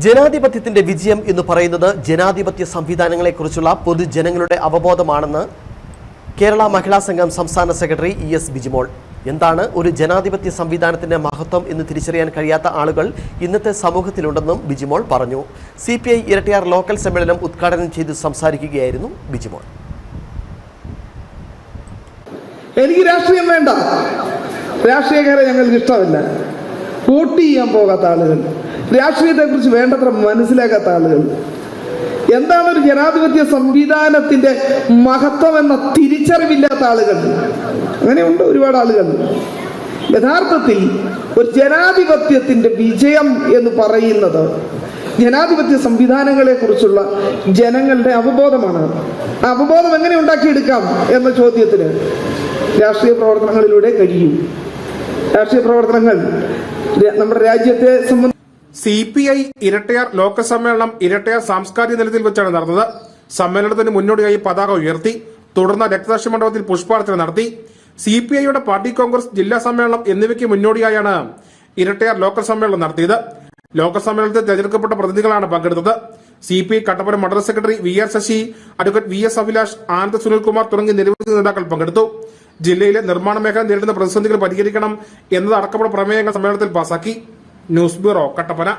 ജനാധിപത്യത്തിന്റെ വിജയം എന്ന് പറയുന്നത് ജനാധിപത്യ സംവിധാനങ്ങളെക്കുറിച്ചുള്ള പൊതുജനങ്ങളുടെ അവബോധമാണെന്ന് കേരള മഹിളാ സംഘം സംസ്ഥാന സെക്രട്ടറി ES ബിജിമോൾ. എന്താണ് ഒരു ജനാധിപത്യ സംവിധാനത്തിന്റെ മഹത്വം എന്ന് തിരിച്ചറിയാൻ കഴിയാത്ത ആളുകൾ ഇന്നത്തെ സമൂഹത്തിലുണ്ടെന്നും ബിജിമോൾ പറഞ്ഞു. CPI ഇരട്ടിയാർ ലോക്കൽ സമ്മേളനം ഉദ്ഘാടനം ചെയ്ത് സംസാരിക്കുകയായിരുന്നു ബിജിമോൾ. എനിക്ക് രാഷ്ട്രീയം വേണ്ട, രാഷ്ട്രീയക്കാരെ ഞങ്ങൾക്ക് ഇഷ്ടമല്ല, വോട്ട് ചെയ്യാൻ പോകാത്ത ആളുകൾ, രാഷ്ട്രീയത്തെക്കുറിച്ച് വേണ്ടത്ര മനസ്സിലാക്കാത്ത ആളുകൾ, എന്താണ് ഒരു ജനാധിപത്യ സംവിധാനത്തിന്റെ മഹത്വം എന്ന തിരിച്ചറിവില്ലാത്ത ആളുകൾ, അങ്ങനെയുണ്ട് ഒരുപാട് ആളുകൾ. യഥാർത്ഥത്തിൽ ഒരു ജനാധിപത്യത്തിന്റെ വിജയം എന്ന് പറയുന്നത് ജനാധിപത്യ സംവിധാനങ്ങളെ കുറിച്ചുള്ള ജനങ്ങളുടെ അവബോധമാണ്. ആ അവബോധം എങ്ങനെ ഉണ്ടാക്കിയെടുക്കാം എന്ന ചോദ്യത്തിന് രാഷ്ട്രീയ പ്രവർത്തനങ്ങളിലൂടെ കഴിയും. രാഷ്ട്രീയ പ്രവർത്തനങ്ങൾ നമ്മുടെ രാജ്യത്തെ സംബന്ധിച്ച് CPI ഇരട്ടയാർ ലോക്കൽ സമ്മേളനം ഇരട്ടയാർ സാംസ്കാരിക നിലയത്തിൽ വെച്ചാണ് നടന്നത്. സമ്മേളനത്തിന് മുന്നോടിയായി പതാക ഉയർത്തി, തുടർന്ന് രക്തസാക്ഷി മണ്ഡപത്തിൽ പുഷ്പാർച്ചന നടത്തി. CPIയുടെ പാർട്ടി കോൺഗ്രസ് ജില്ലാ സമ്മേളനം എന്നിവയ്ക്ക് മുന്നോടിയായാണ് ഇരട്ടയാർ ലോക്കൽ സമ്മേളനം നടത്തിയത്. ലോക്കൽ സമ്മേളനത്തിൽ തെരഞ്ഞെടുക്കപ്പെട്ട പ്രതിനിധികളാണ് പങ്കെടുത്തത്. CPI കട്ടപ്പന മണ്ഡലം secretary VR Sasi, advocate VS Abhilash, Anand Sunilkumar തുടങ്ങിയ നിരവധി നേതാക്കൾ പങ്കെടുത്തു. ജില്ലയിലെ നിർമ്മാണ മേഖല നേരിടുന്ന പ്രതിസന്ധികൾ പരിഹരിക്കണം എന്നതടക്കമുള്ള പ്രമേയങ്ങൾ സമ്മേളനത്തിൽ പാസാക്കി. News bureau, Kattappana.